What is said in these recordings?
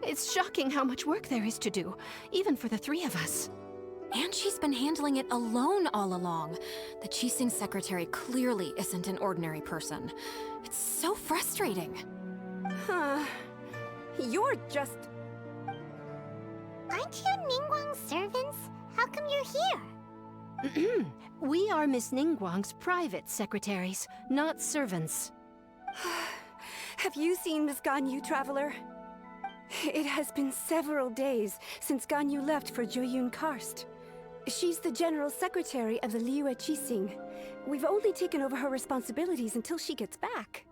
It's shocking how much work there is to do, even for the three of us. And she's been handling it alone all along. The Qixing secretary clearly isn't an ordinary person. It's so frustrating. You're just... Aren't you Ningguang's servants? How come you're here? We are Miss Ningguang's private secretaries, not servants. Have you seen Miss Ganyu, Traveler? It has been several days since Ganyu left for Jueyun Karst. She's the general secretary of the Liyue Qixing. We've only taken over her responsibilities until she gets back.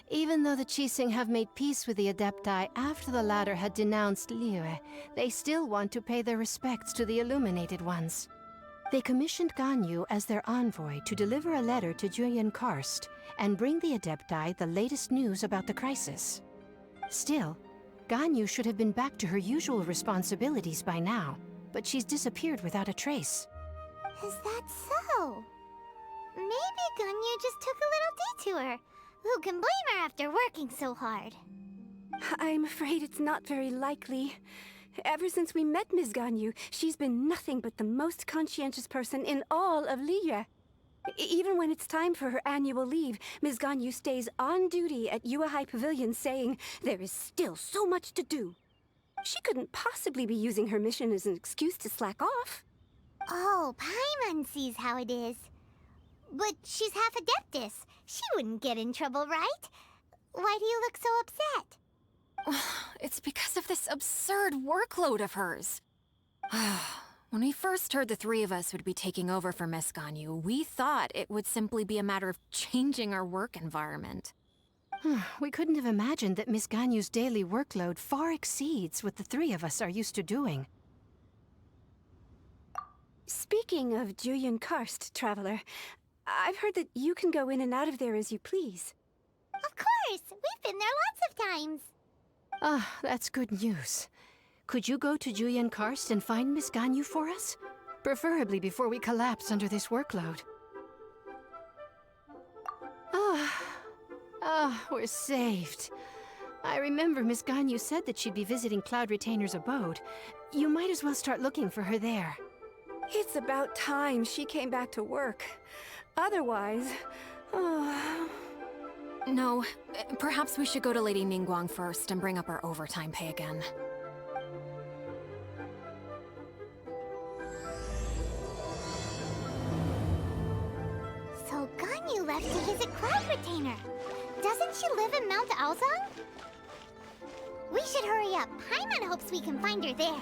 Even though the Qixing have made peace with the Adepti after the latter had denounced Liyue, they still want to pay their respects to the Illuminated Ones. They commissioned Ganyu as their envoy to deliver a letter to Jueyun Karst and bring the Adepti the latest news about the crisis. Still, Ganyu should have been back to her usual responsibilities by now, but she's disappeared without a trace. Is that so? Maybe Ganyu just took a little detour. Who can blame her after working so hard? I'm afraid it's not very likely. Ever since we met Ms. Ganyu, she's been nothing but the most conscientious person in all of Liyue. Even when it's time for her annual leave, Ms. Ganyu stays on duty at Yuehai Pavilion saying there is still so much to do. She couldn't possibly be using her mission as an excuse to slack off. Oh, Paimon sees how it is. But she's half Adeptus. She wouldn't get in trouble, right? Why do you look so upset? It's because of this absurd workload of hers. When we first heard the three of us would be taking over for Miss Ganyu, we thought it would simply be a matter of changing our work environment. We couldn't have imagined that Miss Ganyu's daily workload far exceeds what the three of us are used to doing. Speaking of Jueyun Karst, Traveler, I've heard that you can go in and out of there as you please. Of course! We've been there lots of times! That's good news. Could you go to Jueyun Karst and find Miss Ganyu for us? Preferably before we collapse under this workload. We're saved. I remember Miss Ganyu said that she'd be visiting Cloud Retainer's abode. You might as well start looking for her there. It's about time she came back to work. Otherwise... No, perhaps we should go to Lady Ningguang first and bring up our overtime pay again. So Ganyu left to visit Cloud Retainer. Doesn't she live in Mount Aozang? We should hurry up. Paimon hopes we can find her there.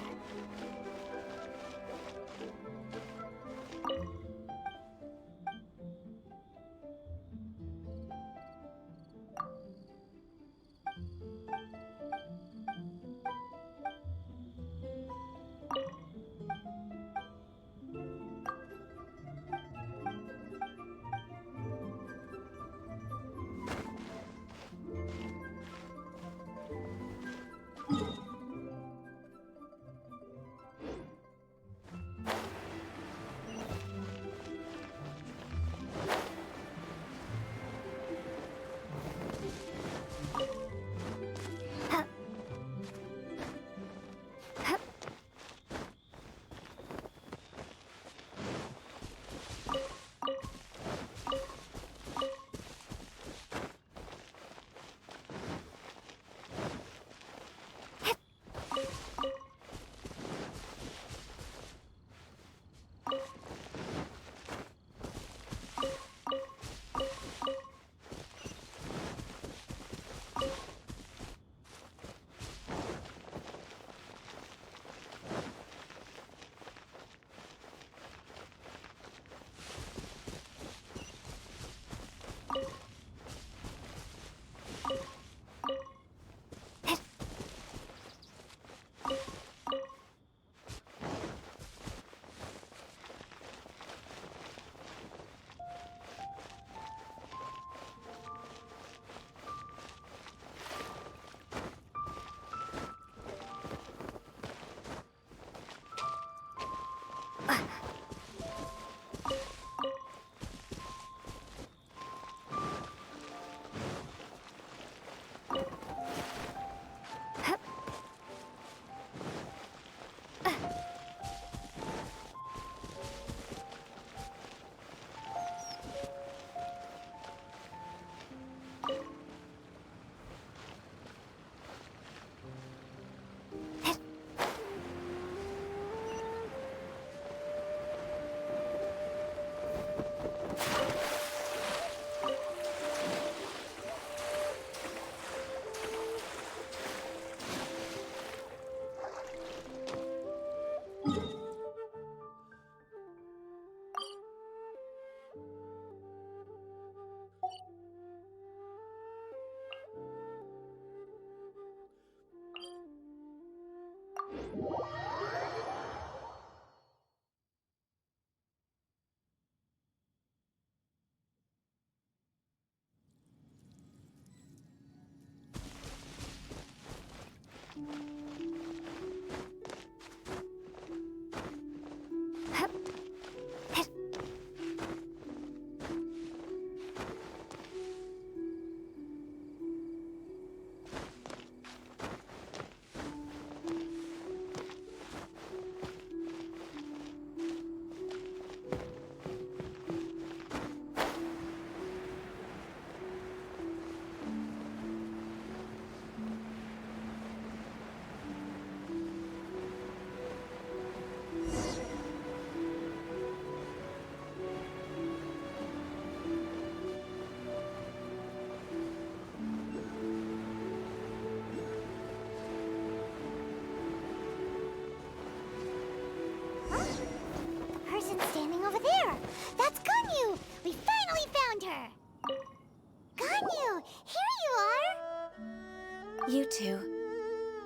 You two.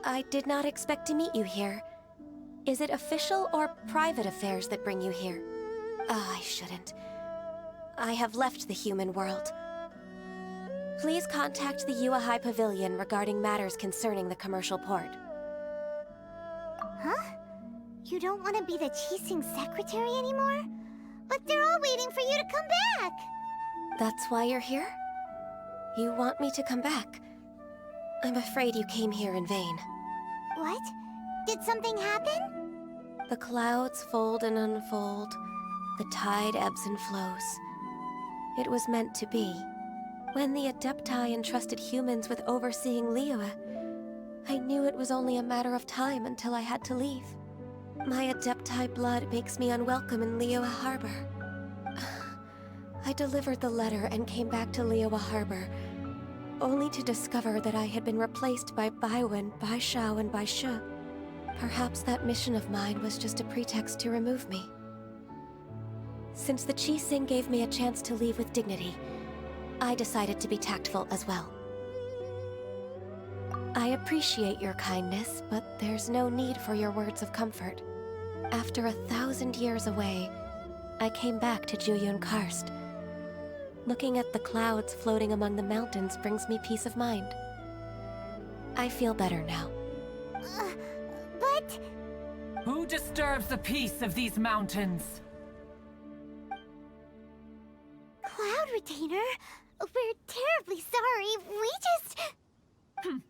I did not expect to meet you here. Is it official or private affairs that bring you here? I shouldn't. I have left the human world. Please contact the Yua High Pavilion regarding matters concerning the commercial port. Huh? You don't want to be the Qixing secretary anymore? But they're all waiting for you to come back! That's why you're here? You want me to come back? I'm afraid you came here in vain. What? Did something happen? The clouds fold and unfold. The tide ebbs and flows. It was meant to be. When the Adepti entrusted humans with overseeing Liyue, I knew it was only a matter of time until I had to leave. My Adepti blood makes me unwelcome in Liyue Harbor. I delivered the letter and came back to Liyue Harbor, only to discover that I had been replaced by Baiwen, Baishao, and Baishu. Perhaps that mission of mine was just a pretext to remove me. Since the Qixing gave me a chance to leave with dignity, I decided to be tactful as well. I appreciate your kindness, but there's no need for your words of comfort. After 1,000 years away, I came back to Juyun Karst. Looking at the clouds floating among the mountains brings me peace of mind. I feel better now. But... Who disturbs the peace of these mountains? Cloud Retainer, we're terribly sorry. We just...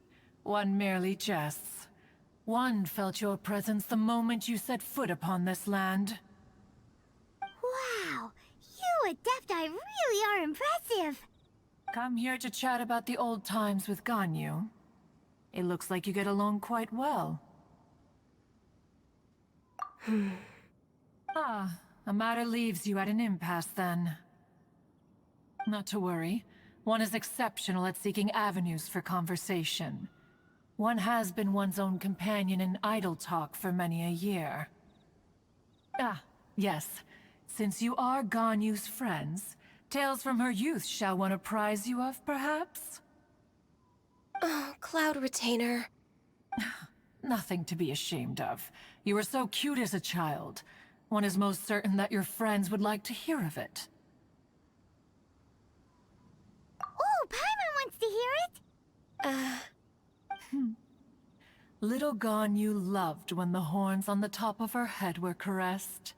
One merely jests. One felt your presence the moment you set foot upon this land. Wow, you Adepti really are impressive. Come here to chat about the old times with Ganyu. It looks like you get along quite well. A matter leaves you at an impasse then. Not to worry. One is exceptional at seeking avenues for conversation. One has been one's own companion in idle talk for many a year. Yes. Since you are Ganyu's friends, tales from her youth shall one apprise you of, perhaps? Oh, Cloud Retainer. Nothing to be ashamed of. You were so cute as a child. One is most certain that your friends would like to hear of it. Oh, Paimon wants to hear it! Little Ganyu loved when the horns on the top of her head were caressed.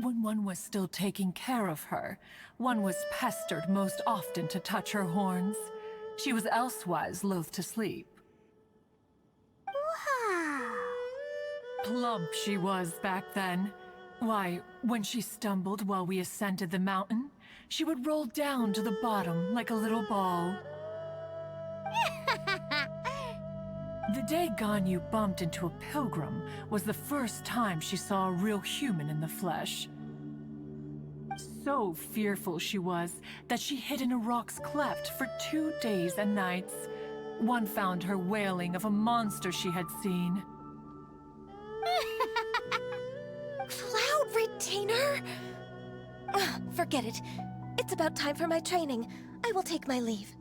When one was still taking care of her, one was pestered most often to touch her horns. She was elsewise loath to sleep. Wow! Plump she was back then. Why, when she stumbled while we ascended the mountain, she would roll down to the bottom like a little ball. The day Ganyu bumped into a pilgrim was the first time she saw a real human in the flesh. So fearful she was that she hid in a rock's cleft for 2 days and nights. One found her wailing of a monster she had seen. Cloud Retainer? Forget it. It's about time for my training. I will take my leave.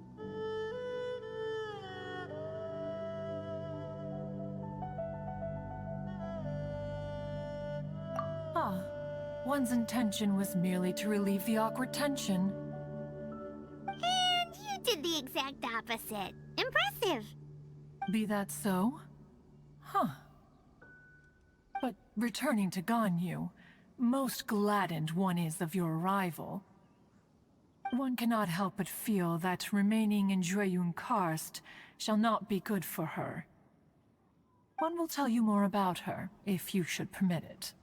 One's intention was merely to relieve the awkward tension. And you did the exact opposite. Impressive! Be that so? But returning to Ganyu, most gladdened one is of your arrival. One cannot help but feel that remaining in Juyun Karst shall not be good for her. One will tell you more about her, if you should permit it.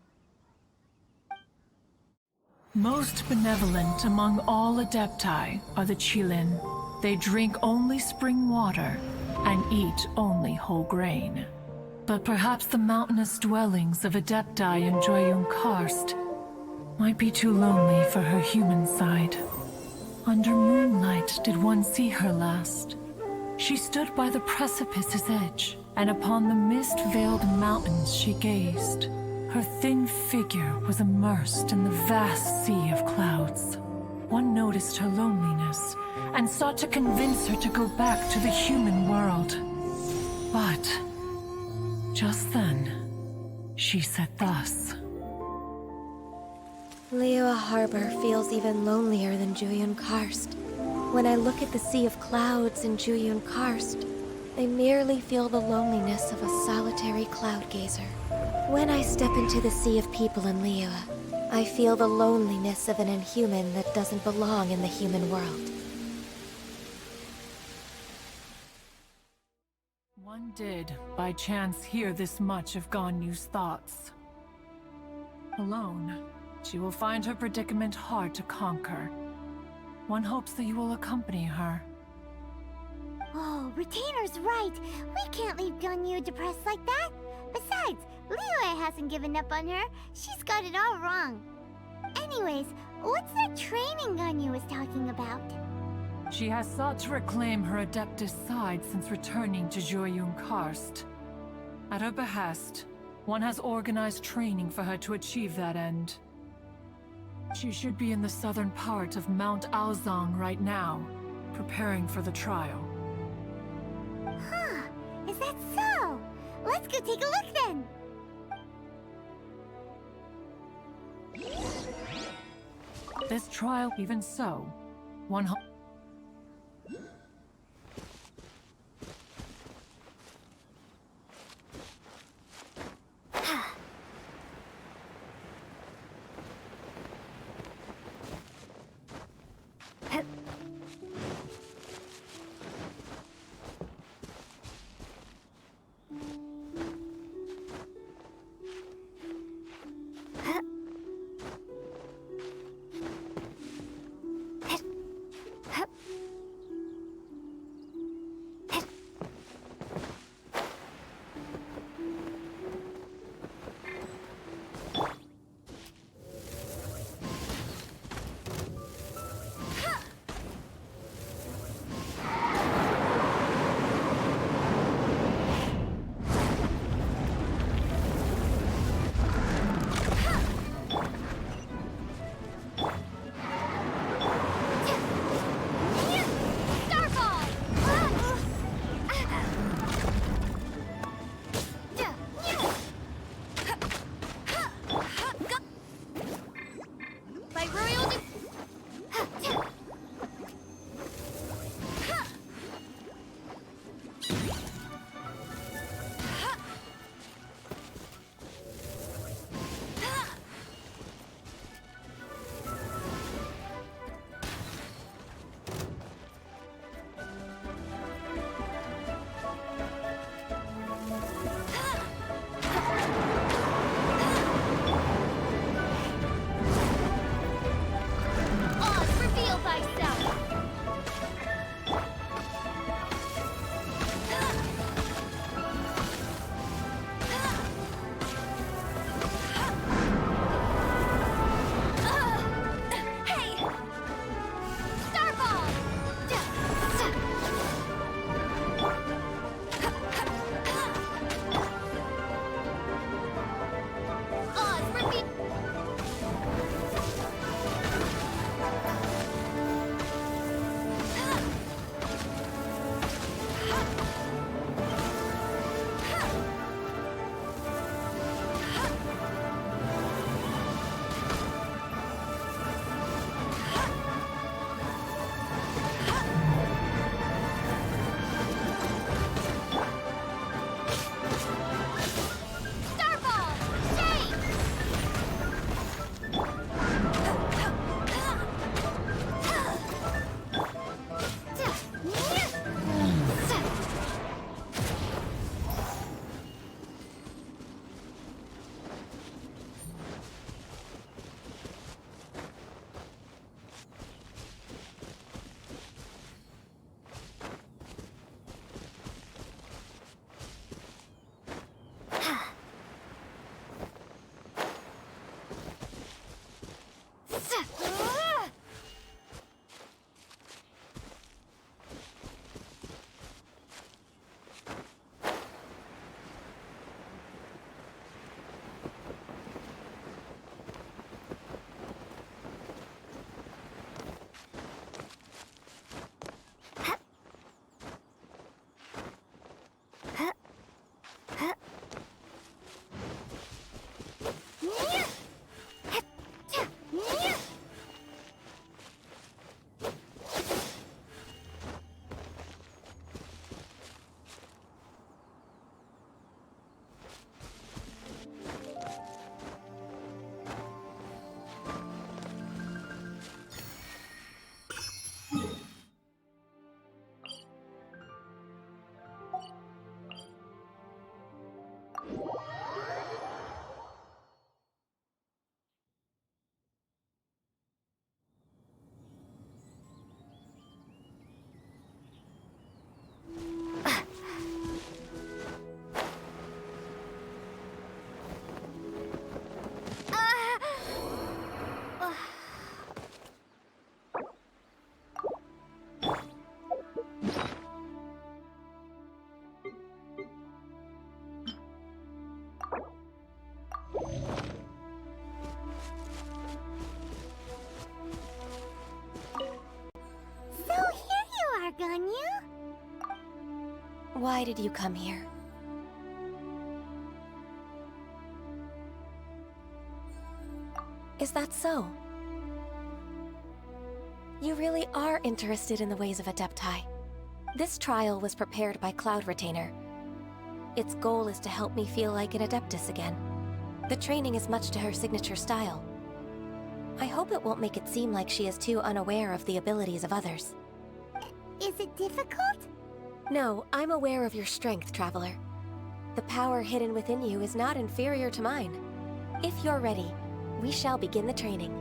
Most benevolent among all Adepti are the Qilin. They drink only spring water and eat only whole grain. But perhaps the mountainous dwellings of Adepti in Juyun Karst might be too lonely for her human side. Under moonlight did one see her last. She stood by the precipice's edge, and upon the mist-veiled mountains she gazed. Her thin figure was immersed in the vast sea of clouds. One noticed her loneliness, and sought to convince her to go back to the human world. But just then, she said thus. Liyue Harbor feels even lonelier than Jueyun Karst. When I look at the sea of clouds in Jueyun Karst, I merely feel the loneliness of a solitary cloud gazer. When I step into the sea of people in Liyue, I feel the loneliness of an inhuman that doesn't belong in the human world. One did, by chance, hear this much of Ganyu's thoughts. Alone, she will find her predicament hard to conquer. One hopes that you will accompany her. Oh, Retainer's right. We can't leave Ganyu depressed like that. Besides, Liyue hasn't given up on her. She's got it all wrong. Anyways, what's that training Ganyu was talking about? She has sought to reclaim her Adeptus side since returning to Jueyun Karst. At her behest, one has organized training for her to achieve that end. She should be in the southern part of Mount Aozang right now, preparing for the trial. Huh, is that so? Let's go take a look then! This trial, even so, one Why did you come here? Is that so? You really are interested in the ways of Adepti. This trial was prepared by Cloud Retainer. Its goal is to help me feel like an Adeptus again. The training is much to her signature style. I hope it won't make it seem like she is too unaware of the abilities of others. Is it difficult? No, I'm aware of your strength, Traveler. The power hidden within you is not inferior to mine. If you're ready, we shall begin the training.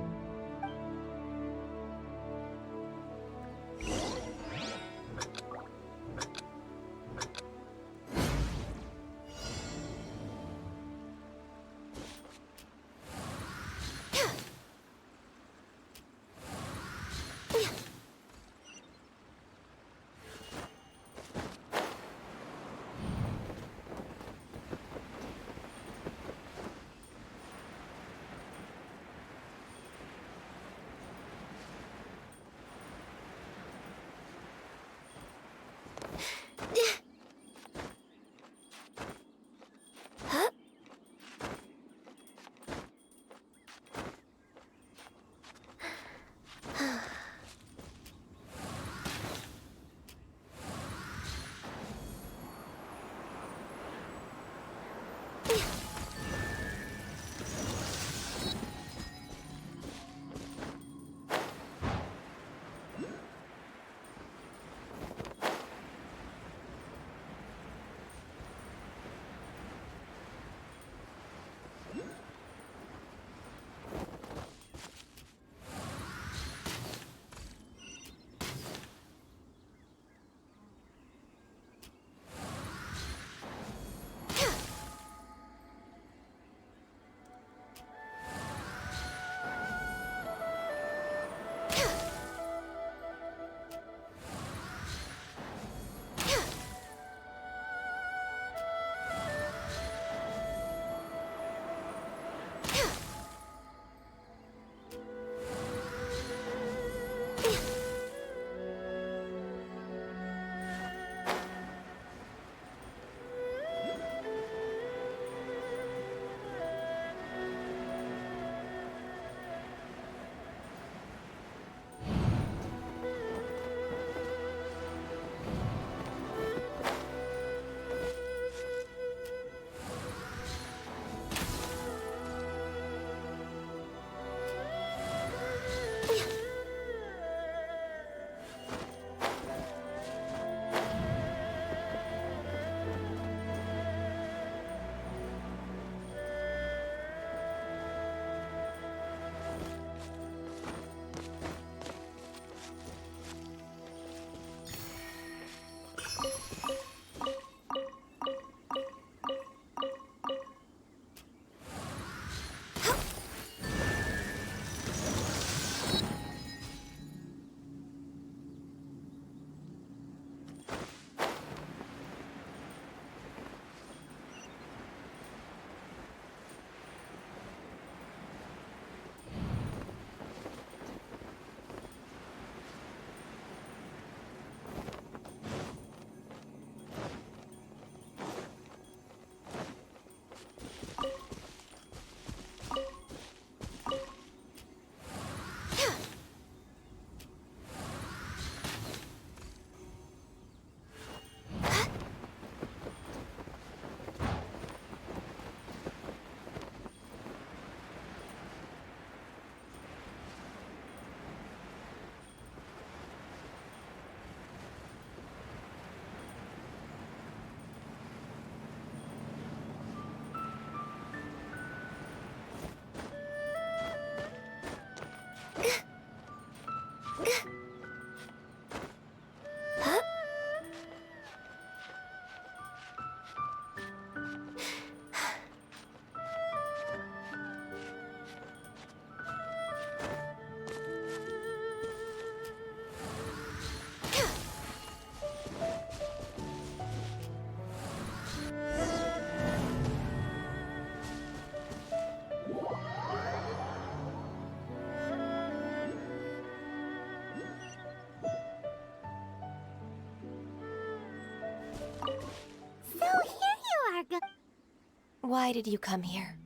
Why did you come here?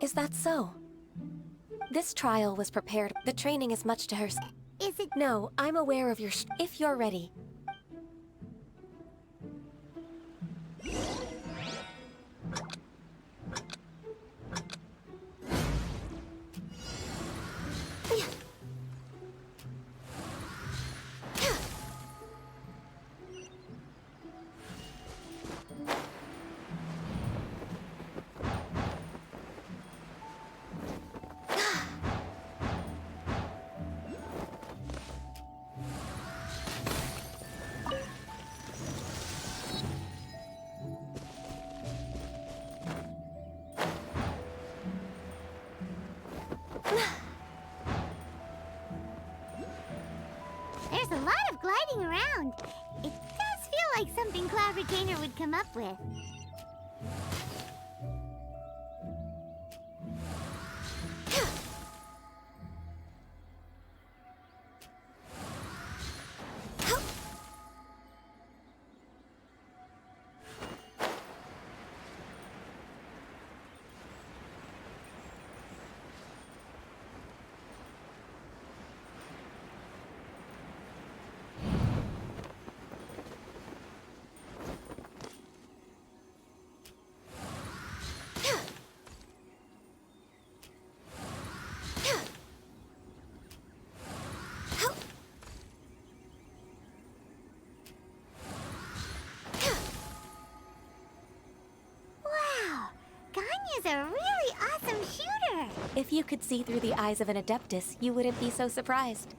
Is that so? This trial was prepared. The training is much to her. Is it? No, I'm aware of your if you're ready. There's a lot of gliding around. It does feel like something Cloud Retainer would come up with. Wow, Ganya's a really awesome shooter. If you could see through the eyes of an Adeptus, you wouldn't be so surprised.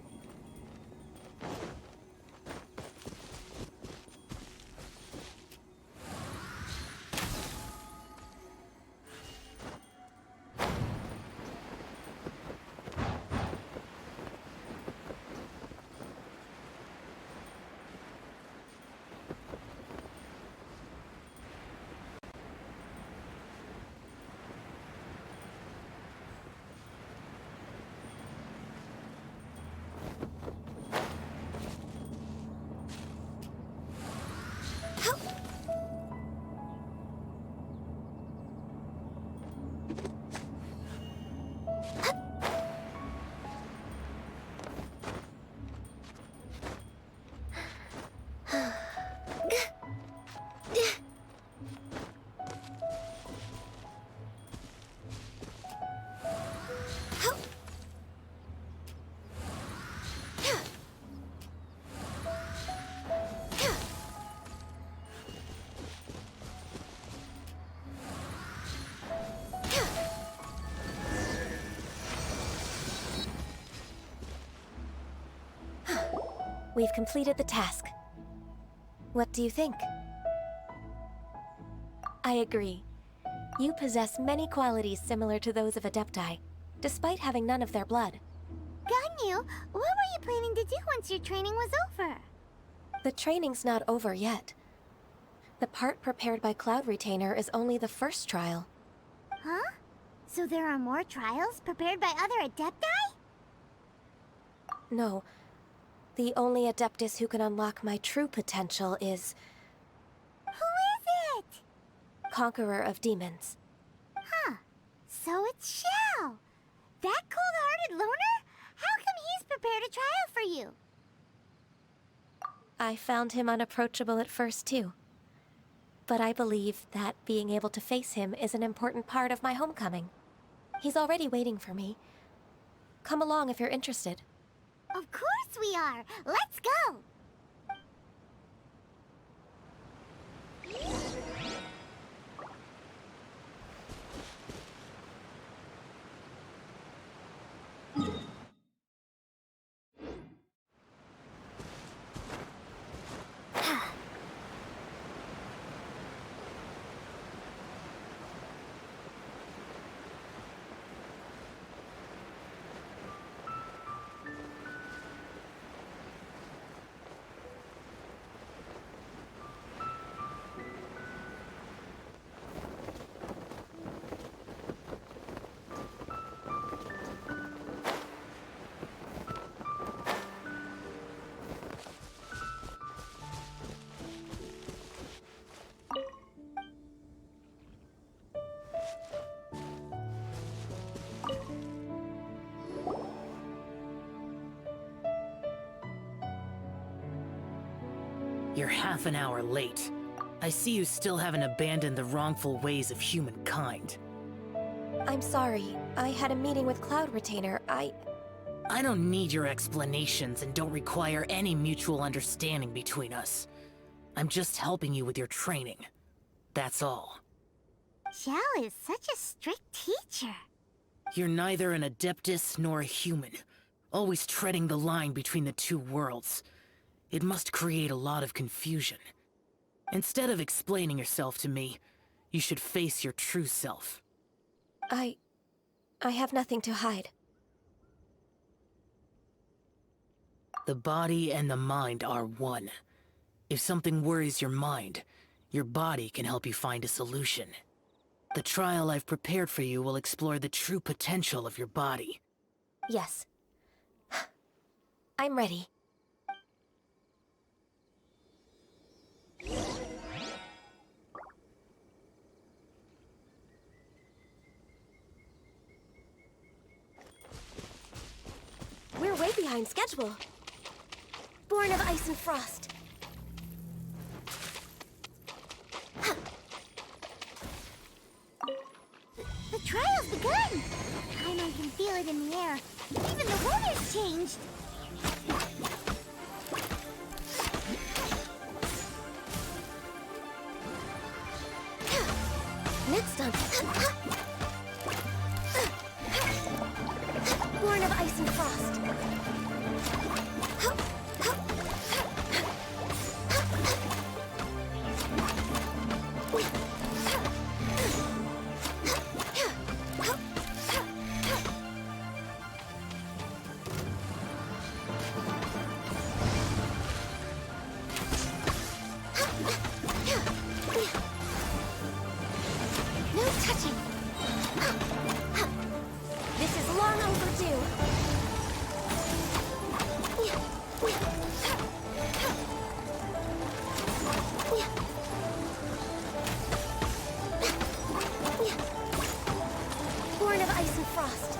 We've completed the task. What do you think? I agree. You possess many qualities similar to those of Adepti, despite having none of their blood. Ganyu, what were you planning to do once your training was over? The training's not over yet. The part prepared by Cloud Retainer is only the first trial. Huh? So there are more trials prepared by other Adepti? No. The only Adeptus who can unlock my true potential is Who is it? Conqueror of Demons. Huh. So it's Shao. That cold-hearted loner? How come he's prepared a trial for you? I found him unapproachable at first, too. But I believe that being able to face him is an important part of my homecoming. He's already waiting for me. Come along if you're interested. Of course we are. Let's go. You're half an hour late. I see you still haven't abandoned the wrongful ways of humankind. I'm sorry. I had a meeting with Cloud Retainer. I don't need your explanations and don't require any mutual understanding between us. I'm just helping you with your training. That's all. Xiao is such a strict teacher. You're neither an Adeptus nor a human, always treading the line between the two worlds. It must create a lot of confusion. Instead of explaining yourself to me, you should face your true self. I have nothing to hide. The body and the mind are one. If something worries your mind, your body can help you find a solution. The trial I've prepared for you will explore the true potential of your body. Yes. I'm ready. We're way behind schedule. Born of ice and frost. The trial's begun! Paimon can feel it in the air. Even the weather's changed! Next up. Born of ice and frost. No touching. This is long overdue. Born of ice and frost.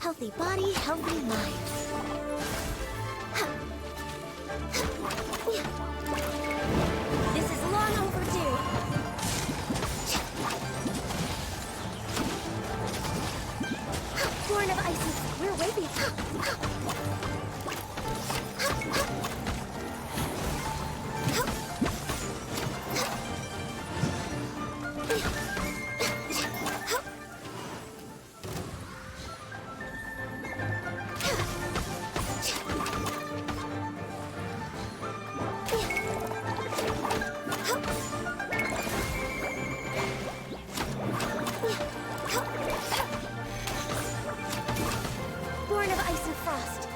Healthy body, healthy mind. This is long overdue. Born of ice, we're way behind. Born of ice and frost.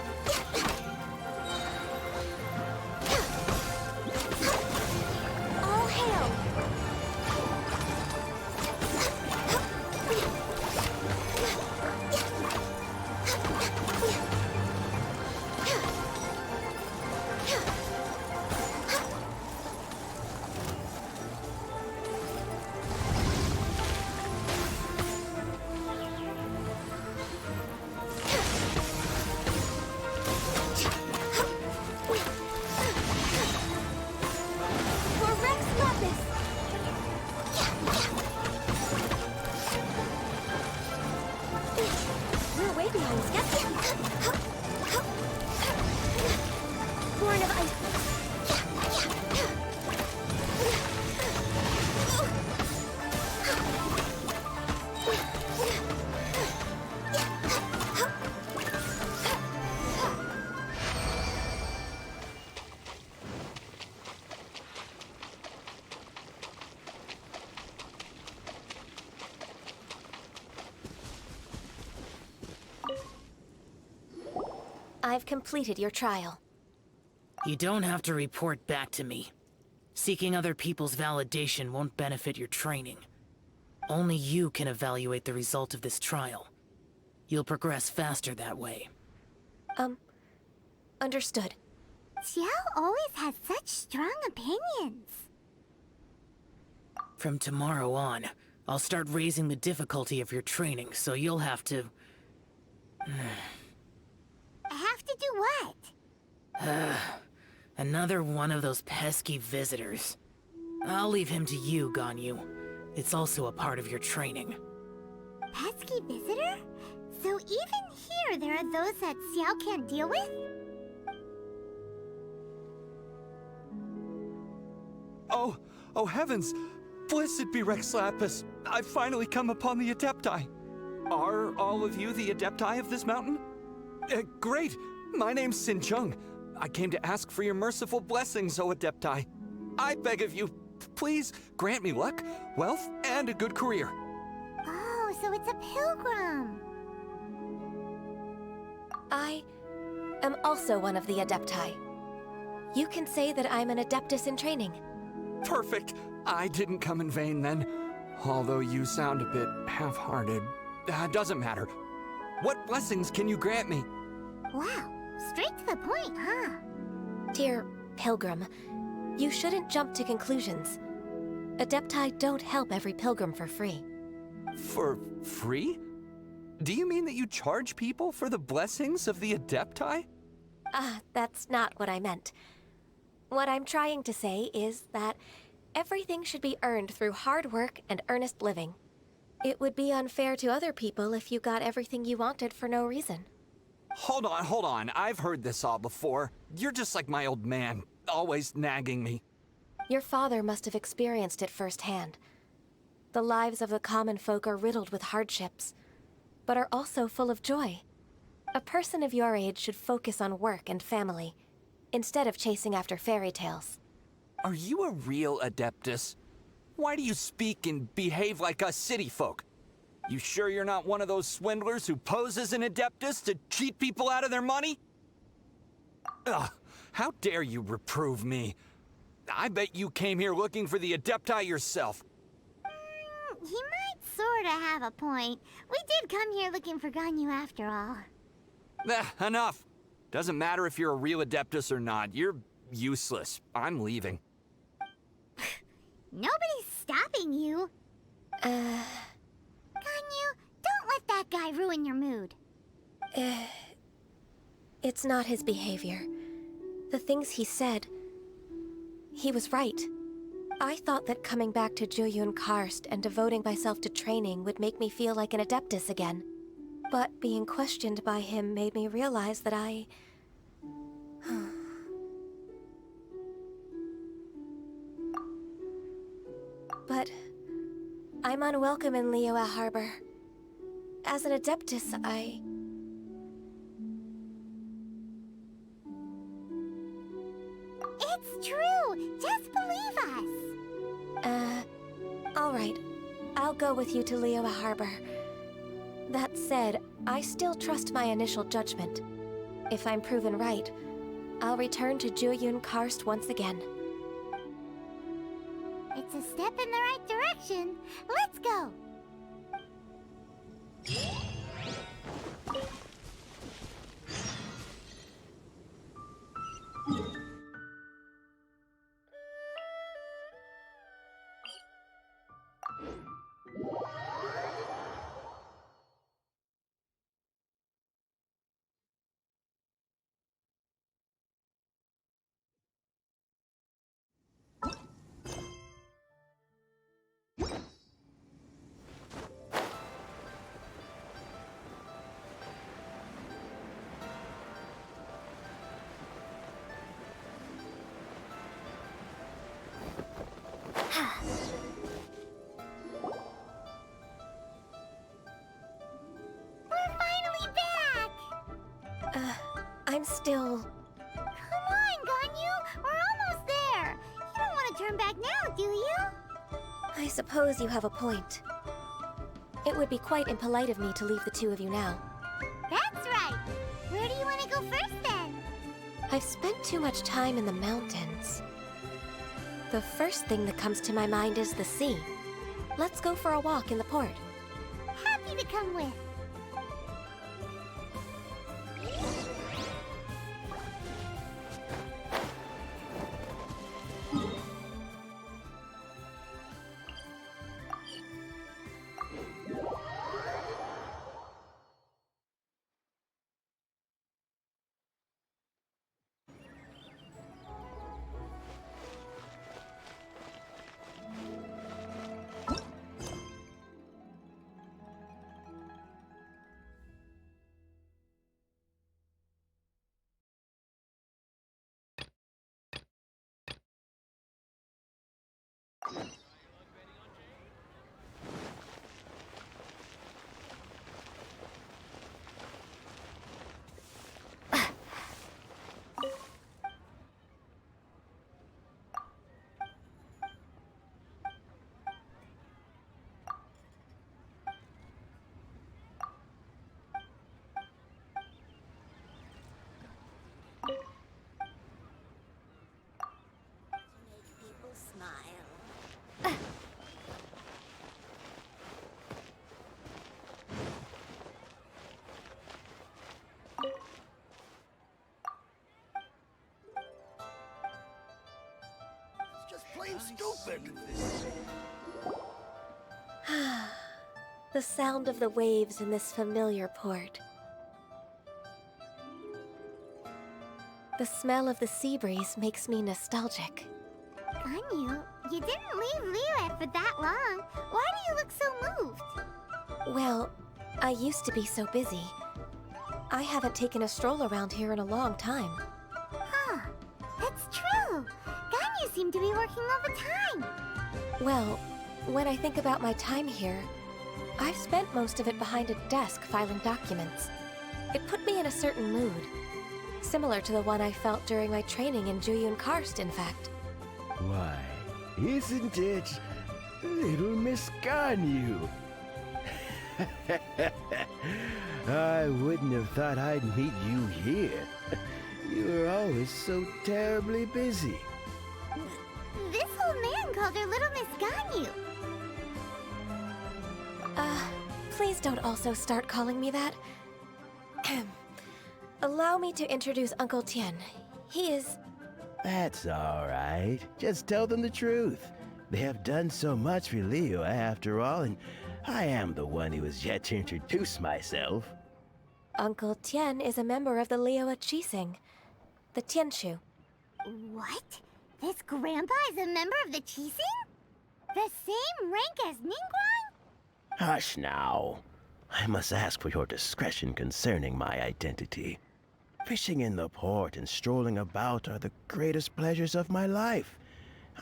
All hail. For Rex Lapis. We're way behind schedule. Born of ice. I've completed your trial. You don't have to report back to me. Seeking other people's validation won't benefit your training. Only you can evaluate the result of this trial. You'll progress faster that way. Understood. Xiao always has such strong opinions. From tomorrow on, I'll start raising the difficulty of your training, so you'll have to... Have to do what? Another one of those pesky visitors. I'll leave him to you, Ganyu. It's also a part of your training. Pesky visitor? So even here there are those that Xiao can't deal with? Oh heavens! Blessed be Rex Lapis! I've finally come upon the Adepti. Are all of you the Adepti of this mountain? Great! My name's Sin Chung. I came to ask for your merciful blessings, O Adepti. I beg of you, please grant me luck, wealth, and a good career. Oh, so it's a pilgrim. I am also one of the Adepti. You can say that I'm an Adeptus in training. Perfect! I didn't come in vain then. Although you sound a bit half-hearted. Doesn't matter. What blessings can you grant me? Wow, straight to the point, huh? Dear Pilgrim, you shouldn't jump to conclusions. Adepti don't help every pilgrim for free. For free? Do you mean that you charge people for the blessings of the Adepti? That's not what I meant. What I'm trying to say is that everything should be earned through hard work and earnest living. It would be unfair to other people if you got everything you wanted for no reason. Hold on. I've heard this all before. You're just like my old man, always nagging me. Your father must have experienced it firsthand. The lives of the common folk are riddled with hardships, but are also full of joy. A person of your age should focus on work and family, instead of chasing after fairy tales. Are you a real Adeptus? Why do you speak and behave like us city folk? You sure you're not one of those swindlers who pose as an Adeptus to cheat people out of their money? Ugh, how dare you reprove me? I bet you came here looking for the Adepti yourself. He might sorta have a point. We did come here looking for Ganyu after all. Enough. Doesn't matter if you're a real Adeptus or not. You're useless. I'm leaving. Nobody's stopping you. Ganyu, don't let that guy ruin your mood. It's not his behavior. The things he said, he was right. I thought that coming back to Jueyun Karst and devoting myself to training would make me feel like an Adeptus again. But being questioned by him made me realize that I... But I'm unwelcome in Liyue Harbor. As an Adeptus, It's true! Just believe us! All right. I'll go with you to Liyue Harbor. That said, I still trust my initial judgment. If I'm proven right, I'll return to Jueyun Karst once again. It's a step in the right direction. Let's go! We're finally back! I'm still... Come on, Ganyu! We're almost there! You don't want to turn back now, do you? I suppose you have a point. It would be quite impolite of me to leave the two of you now. That's right! Where do you want to go first, then? I've spent too much time in the mountains. The first thing that comes to my mind is the sea. Let's go for a walk in the port. Happy to come with. Plain stupid. The sound of the waves in this familiar port. The smell of the sea breeze makes me nostalgic. Ganyu, you didn't leave Liyue for that long. Why do you look so moved? Well, I used to be so busy. I haven't taken a stroll around here in a long time. Huh, that's true. Ganyu seemed to be working all the time. Well, when I think about my time here, I've spent most of it behind a desk filing documents. It put me in a certain mood. Similar to the one I felt during my training in Juyun Karst, in fact. Why, isn't it little Miss Ganyu? I wouldn't have thought I'd meet you here. You were always so terribly busy. This old man called her Little Miss Ganyu. Please don't also start calling me that. Allow me to introduce Uncle Tien. He is... That's all right. Just tell them the truth. They have done so much for Liyue after all, and I am the one who has yet to introduce myself. Uncle Tien is a member of the Liyue Qixing, the Tianshu. What? This grandpa is a member of the Qixing? The same rank as Ningguang? Hush now. I must ask for your discretion concerning my identity. Fishing in the port and strolling about are the greatest pleasures of my life.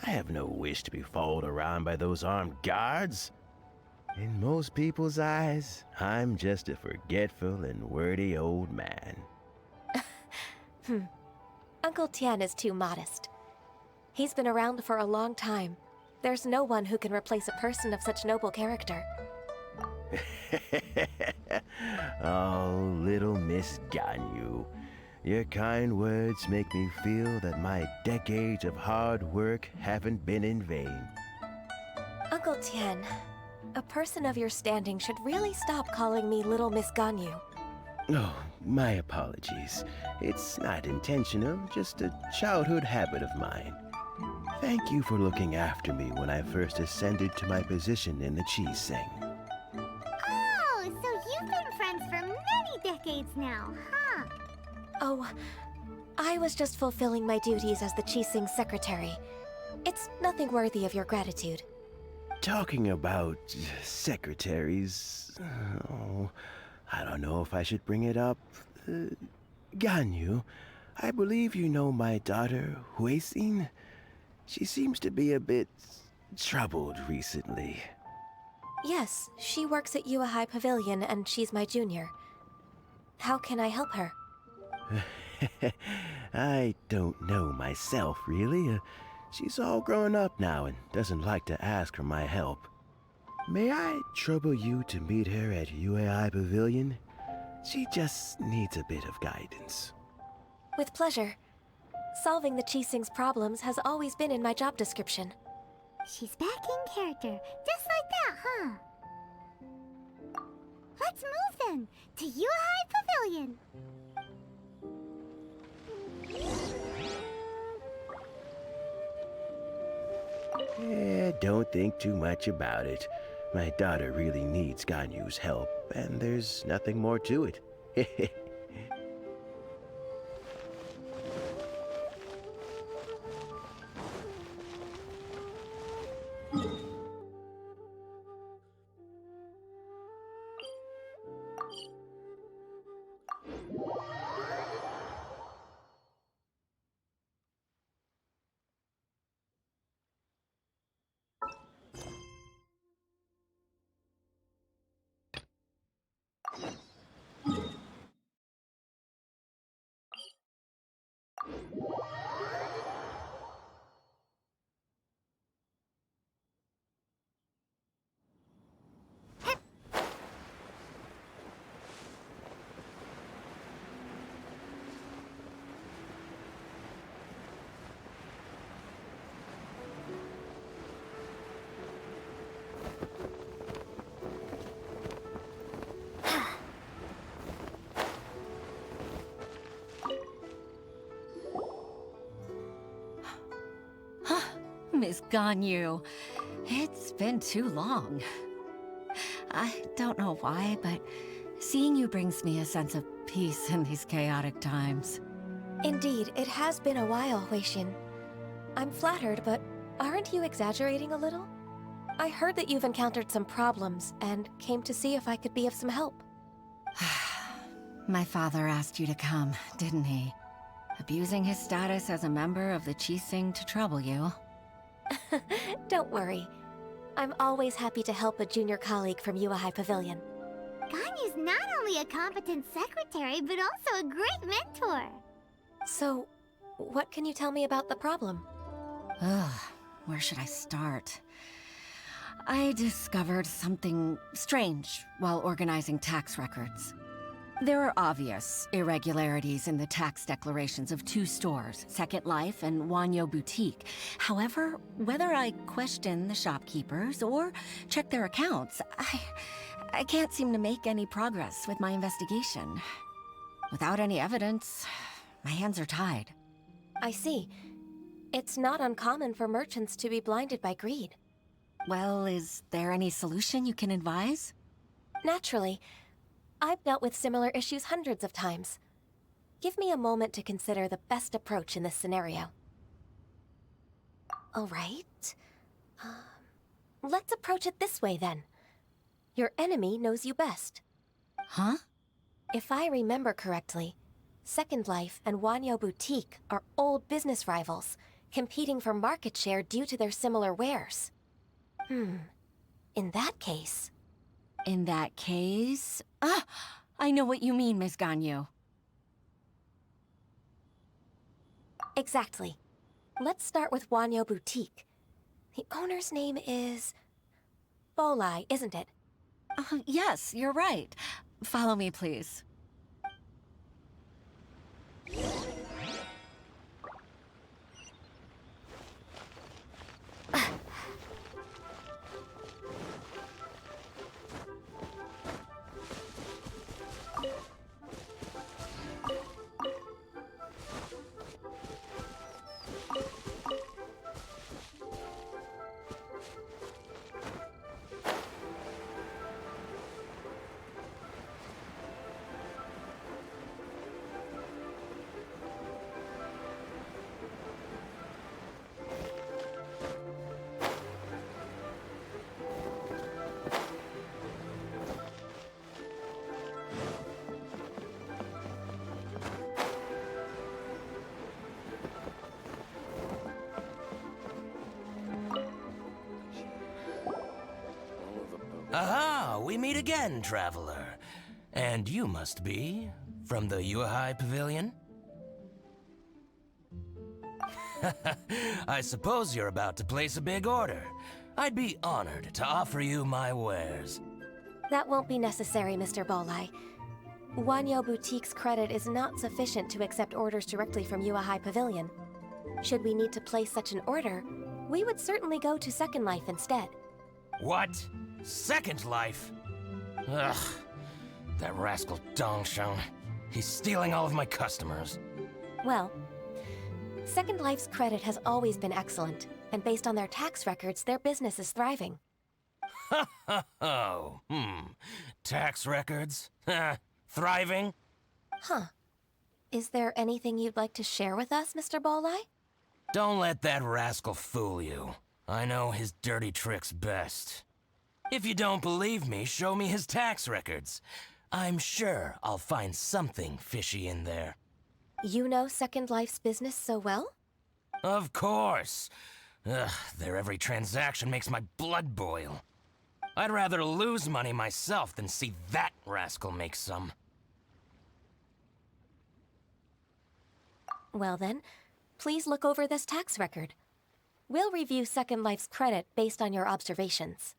I have no wish to be followed around by those armed guards. In most people's eyes, I'm just a forgetful and wordy old man. Uncle Tien is too modest. He's been around for a long time. There's no one who can replace a person of such noble character. Oh, little Miss Ganyu. Your kind words make me feel that my decades of hard work haven't been in vain. Uncle Tien, a person of your standing should really stop calling me Little Miss Ganyu. Oh, my apologies. It's not intentional, just a childhood habit of mine. Thank you for looking after me when I first ascended to my position in the Qixing. Oh, so you've been friends for many decades now, huh? Oh, I was just fulfilling my duties as the Qixing secretary. It's nothing worthy of your gratitude. Talking about secretaries... Oh, I don't know if I should bring it up. Ganyu, I believe you know my daughter, Huixin. She seems to be a bit troubled recently. Yes, she works at Yua High Pavilion and she's my junior. How can I help her? I don't know myself, really. She's all grown up now and doesn't like to ask for my help. May I trouble you to meet her at UAI Pavilion? She just needs a bit of guidance. With pleasure. Solving the Chising's problems has always been in my job description. She's back in character, just like that, huh? Let's move then, to Yuhai Pavilion. Don't think too much about it. My daughter really needs Ganyu's help, and there's nothing more to it. Miss Ganyu, it's been too long. I don't know why, but seeing you brings me a sense of peace in these chaotic times. Indeed, it has been a while, Wei-Shin. I'm flattered, but aren't you exaggerating a little? I heard that you've encountered some problems and came to see if I could be of some help. My father asked you to come, didn't he? Abusing his status as a member of the Chising to trouble you. Don't worry. I'm always happy to help a junior colleague from Yuhai Pavilion. Ganyu's not only a competent secretary, but also a great mentor. So, what can you tell me about the problem? Ugh, where should I start? I discovered something strange while organizing tax records. There are obvious irregularities in the tax declarations of two stores, Second Life and Wanyo Boutique. However, whether I question the shopkeepers or check their accounts, I can't seem to make any progress with my investigation. Without any evidence, my hands are tied. I see. It's not uncommon for merchants to be blinded by greed. Well, is there any solution you can advise? Naturally. I've dealt with similar issues hundreds of times. Give me a moment to consider the best approach in this scenario. All right. Let's approach it this way, then. Your enemy knows you best. Huh? If I remember correctly, Second Life and Wanyo Boutique are old business rivals, competing for market share due to their similar wares. In that case... In that case... Ah! I know what you mean, Miss Ganyu. Exactly. Let's start with Wanyo Boutique. The owner's name is... Bolai, isn't it? Yes, you're right. Follow me, please. Aha! We meet again, traveler. And you must be from the Yuhai Pavilion? I suppose you're about to place a big order. I'd be honored to offer you my wares. That won't be necessary, Mr. Bolai. Wanyo Boutique's credit is not sufficient to accept orders directly from Yuhai Pavilion. Should we need to place such an order, we would certainly go to Second Life instead. What? Second Life? Ugh. That rascal Dongsheng. He's stealing all of my customers. Well, Second Life's credit has always been excellent, and based on their tax records, their business is thriving. Oh, tax records? Thriving? Huh. Is there anything you'd like to share with us, Mr. Bolai? Don't let that rascal fool you. I know his dirty tricks best. If you don't believe me, show me his tax records. I'm sure I'll find something fishy in there. You know Second Life's business so well? Of course. Ugh, their every transaction makes my blood boil. I'd rather lose money myself than see that rascal make some. Well then, please look over this tax record. We'll review Second Life's credit based on your observations.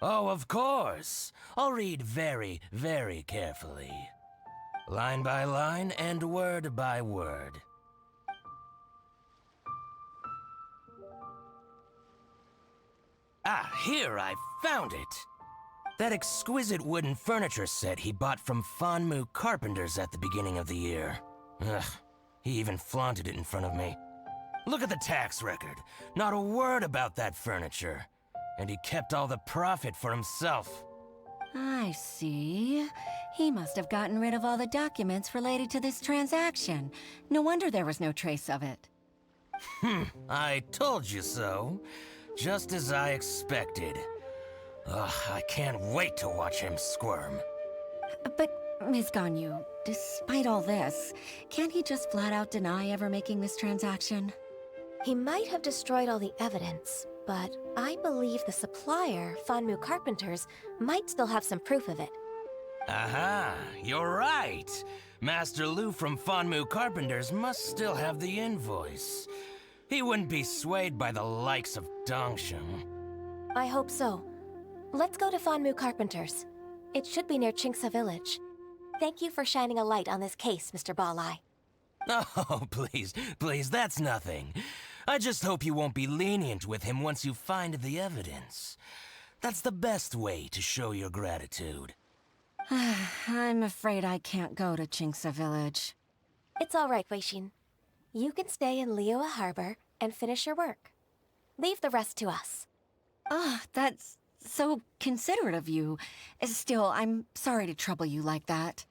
Oh, of course. I'll read very, very carefully. Line by line and word by word. Ah, here, I found it! That exquisite wooden furniture set he bought from Fanmu Carpenters at the beginning of the year. Ugh, he even flaunted it in front of me. Look at the tax record. Not a word about that furniture. And he kept all the profit for himself. I see. He must have gotten rid of all the documents related to this transaction. No wonder there was no trace of it. I told you so. Just as I expected. Ugh, I can't wait to watch him squirm. But, Ms. Ganyu, despite all this, can't he just flat out deny ever making this transaction? He might have destroyed all the evidence, but I believe the supplier, Fanmu Carpenters, might still have some proof of it. Aha, you're right. Master Lu from Fanmu Carpenters must still have the invoice. He wouldn't be swayed by the likes of Dongsheng. I hope so. Let's go to Fanmu Carpenters. It should be near Chingsa Village. Thank you for shining a light on this case, Mr. Balai. Oh, please, that's nothing. I just hope you won't be lenient with him once you find the evidence. That's the best way to show your gratitude. I'm afraid I can't go to Chingsa Village. It's all right, Weishin. You can stay in Liyue Harbor and finish your work. Leave the rest to us. That's so considerate of you. Still, I'm sorry to trouble you like that.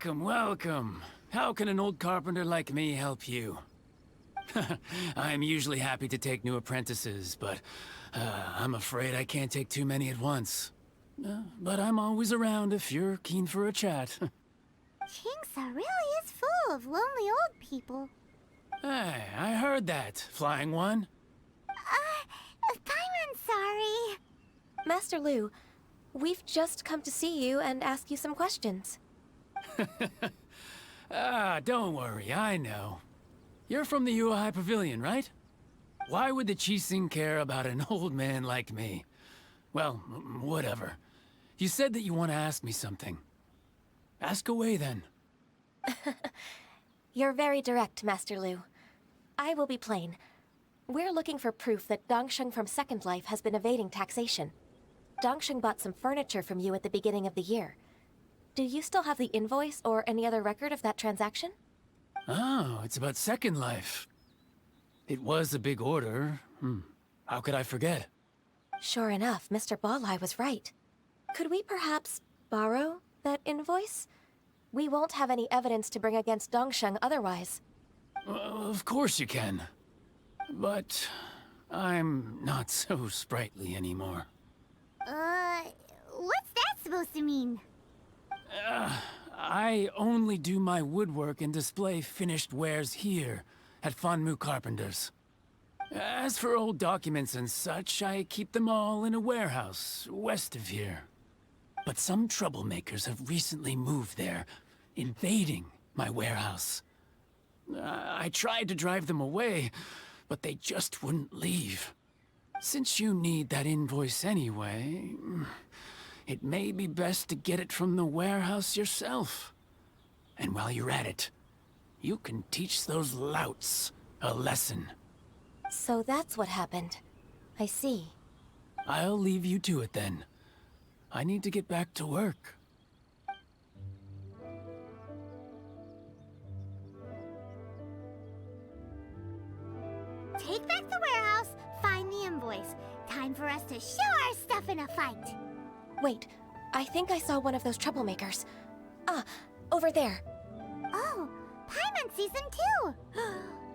Welcome, welcome. How can an old carpenter like me help you? I'm usually happy to take new apprentices, but I'm afraid I can't take too many at once. But I'm always around if you're keen for a chat. Kingsa really is full of lonely old people. Hey, I heard that, Flying One. Paimon's sorry. Master Lu, we've just come to see you and ask you some questions. Don't worry, I know. You're from the Yuehai Pavilion, right? Why would the Qixing care about an old man like me? Well, whatever. You said that you want to ask me something. Ask away, then. You're very direct, Master Lu. I will be plain. We're looking for proof that Dongsheng from Second Life has been evading taxation. Dongsheng bought some furniture from you at the beginning of the year. Do you still have the invoice or any other record of that transaction? Oh, it's about Second Life. It was a big order. How could I forget? Sure enough, Mr. Balai was right. Could we perhaps borrow that invoice? We won't have any evidence to bring against Dongsheng otherwise. Of course you can. But I'm not so sprightly anymore. What's that supposed to mean? I only do my woodwork and display finished wares here at Fanmu Carpenters. As for old documents and such, I keep them all in a warehouse west of here. But some troublemakers have recently moved there, invading my warehouse. I tried to drive them away, but they just wouldn't leave. Since you need that invoice anyway, it may be best to get it from the warehouse yourself. And while you're at it, you can teach those louts a lesson. So that's what happened. I see. I'll leave you to it then. I need to get back to work. Take back the warehouse, find the invoice. Time for us to show our stuff in a fight. Wait, I think I saw one of those troublemakers. Over there. Oh, Paimon sees them too.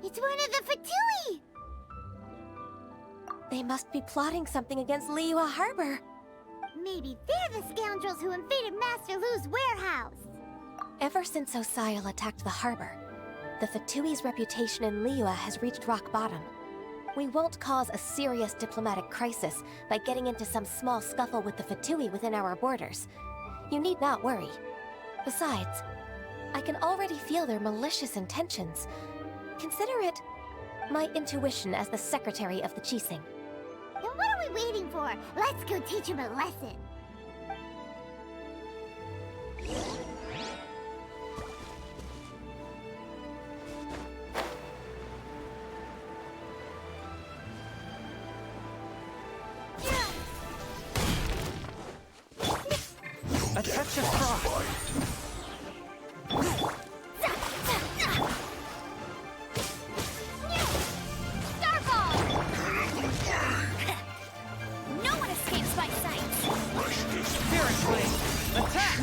It's one of the Fatui. They must be plotting something against Liyue Harbor. Maybe they're the scoundrels who invaded Master Lu's warehouse. Ever since Osial attacked the harbor, the Fatui's reputation in Liyue has reached rock bottom. We won't cause a serious diplomatic crisis by getting into some small scuffle with the Fatui within our borders. You need not worry. Besides, I can already feel their malicious intentions. Consider it my intuition as the secretary of the Qixing. Then what are we waiting for? Let's go teach him a lesson. A touch of frost. No one escapes my sight! Spirit Blade, attack!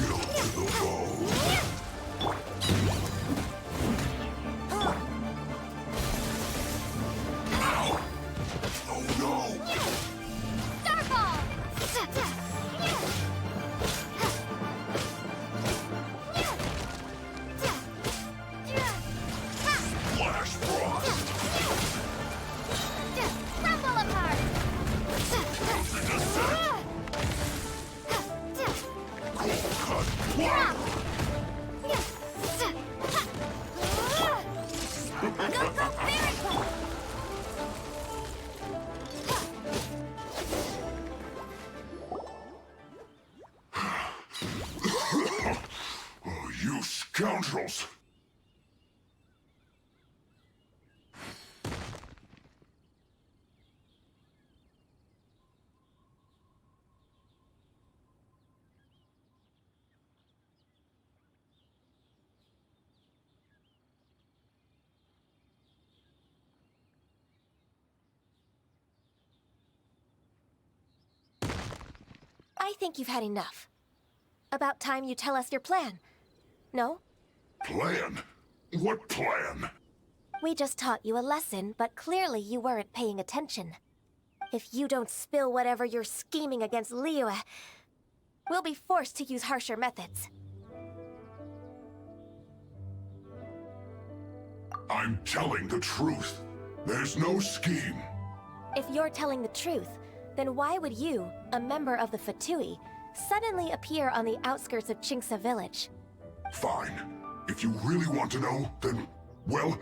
You scoundrels! I think you've had enough. About time you tell us your plan. No? Plan? What plan? We just taught you a lesson, but clearly you weren't paying attention. If you don't spill whatever you're scheming against Liyue, we'll be forced to use harsher methods. I'm telling the truth. There's no scheme. If you're telling the truth, then why would you, a member of the Fatui, suddenly appear on the outskirts of Qingce village? Fine. If you really want to know, then, well,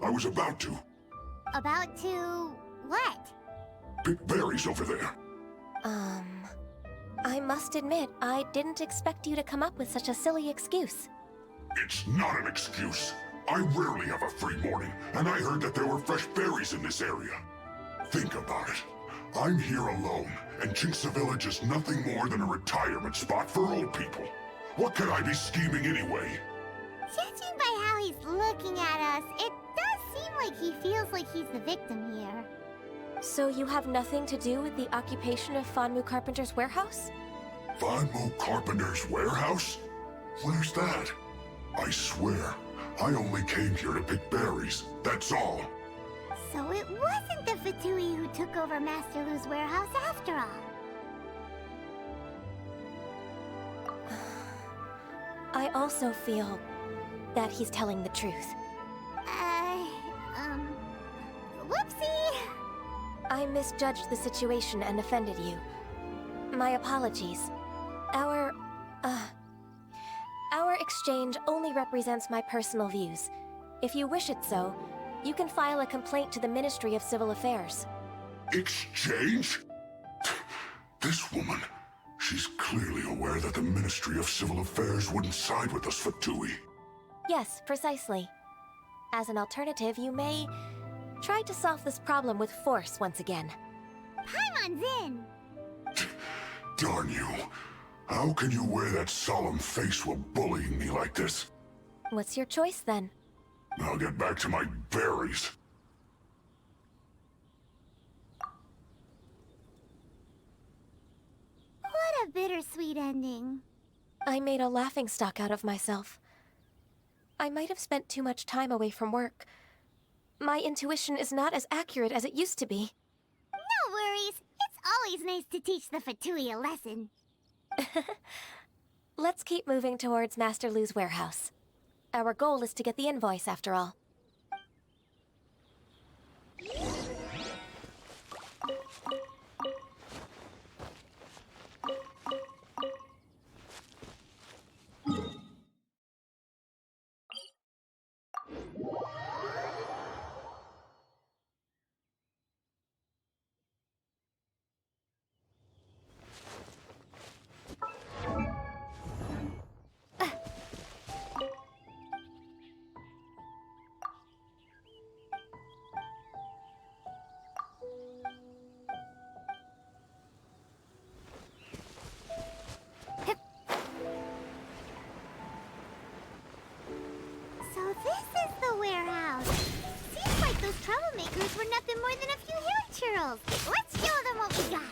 I was about to. About to... what? Pick berries over there. I must admit, I didn't expect you to come up with such a silly excuse. It's not an excuse. I rarely have a free morning, and I heard that there were fresh berries in this area. Think about it. I'm here alone, and Qingce Village is nothing more than a retirement spot for old people. What could I be scheming anyway? Judging by how he's looking at us, it does seem like he feels like he's the victim here. So you have nothing to do with the occupation of Fanmu Carpenter's warehouse? Fanmu Carpenter's warehouse? Where's that? I swear, I only came here to pick berries, that's all. So it wasn't the Fatui who took over Master Lu's warehouse after all. I also feel that he's telling the truth. Whoopsie! I misjudged the situation and offended you. My apologies. Our exchange only represents my personal views. If you wish it so, you can file a complaint to the Ministry of Civil Affairs. Exchange? This woman, she's clearly aware that the Ministry of Civil Affairs wouldn't side with us, Fatui. Yes, precisely. As an alternative, you may try to solve this problem with force once again. Paimon's in! Darn you. How can you wear that solemn face while bullying me like this? What's your choice, then? I'll get back to my berries. What a bittersweet ending. I made a laughingstock out of myself. I might have spent too much time away from work. My intuition is not as accurate as it used to be. No worries. It's always nice to teach the Fatui a lesson. Let's keep moving towards Master Lu's warehouse. Our goal is to get the invoice, after all. So this is the warehouse. Seems like those troublemakers were nothing more than a few hair churls. Let's show them what we got.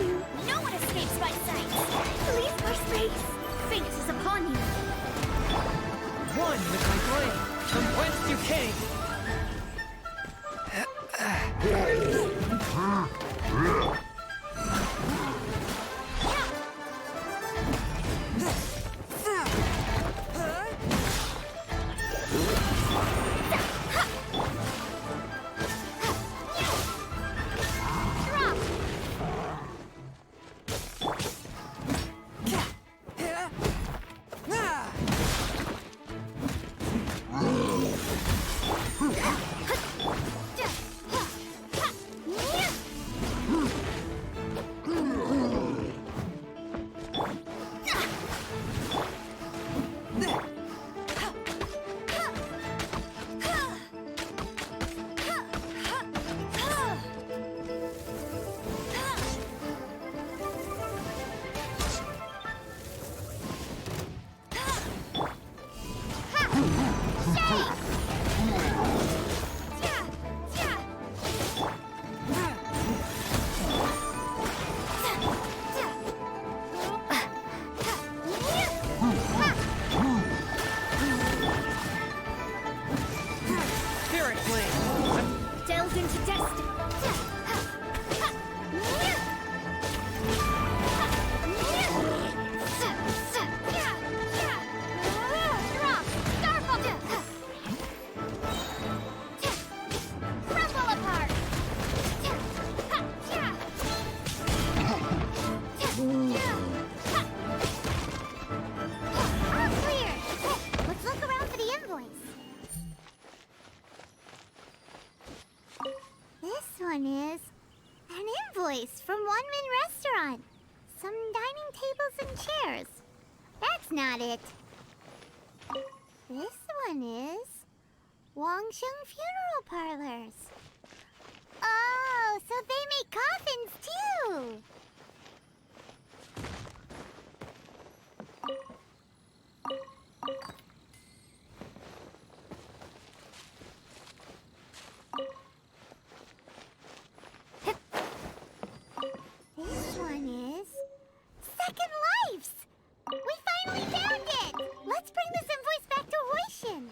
you! No one escapes my sight! Leave my space! Fate is upon you! One with my blade, from whence you came! Delve into destiny. Crumble apart. All clear. Let's look around for the invoice. This one is an invoice from One-Man Restaurant. Some dining tables and chairs. That's not it. This one is Wangsheng Funeral Parlors. Oh, so they make coffins too. This one is Second Lives. We finally found it. Let's bring this invoice back to Hoishin.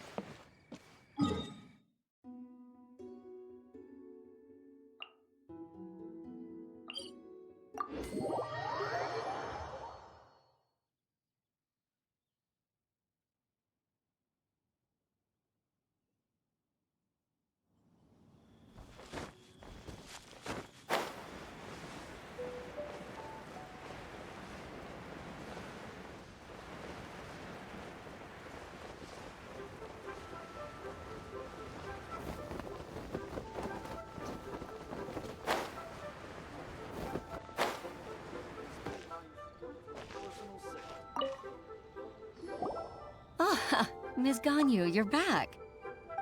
Ah, Ms. Ganyu, you're back.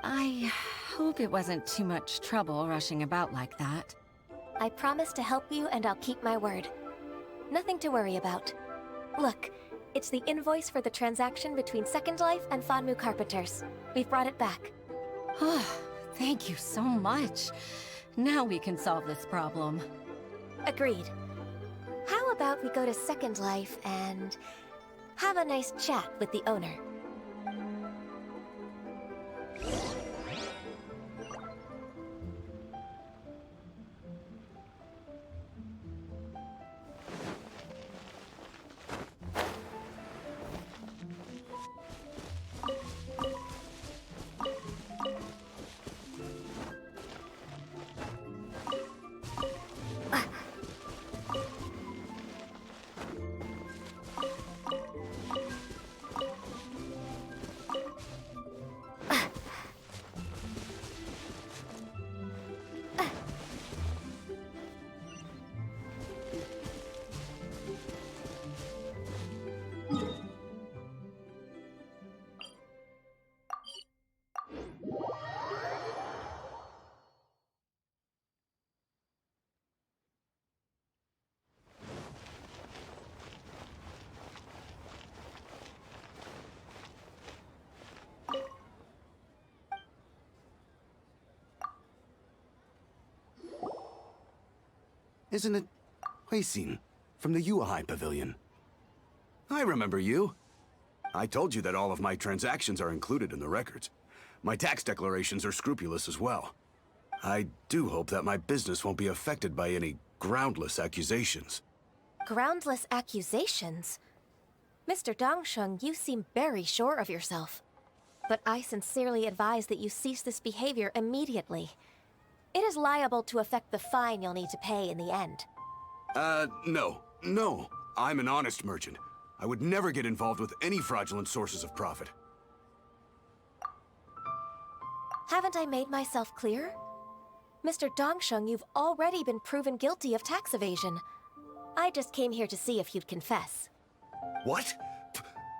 I hope it wasn't too much trouble rushing about like that. I promise to help you and I'll keep my word. Nothing to worry about. Look, it's the invoice for the transaction between Second Life and Fanmu Carpenters. We've brought it back. Oh, thank you so much. Now we can solve this problem. Agreed. How about we go to Second Life and have a nice chat with the owner? Isn't it Huixin, from the Yuehai Pavilion. I remember you. I told you that all of my transactions are included in the records. My tax declarations are scrupulous as well. I do hope that my business won't be affected by any groundless accusations. Groundless accusations? Mr. Dongsheng, you seem very sure of yourself. But I sincerely advise that you cease this behavior immediately. It is liable to affect the fine you'll need to pay in the end. No. I'm an honest merchant. I would never get involved with any fraudulent sources of profit. Haven't I made myself clear? Mr. Dongsheng, you've already been proven guilty of tax evasion. I just came here to see if you'd confess. What?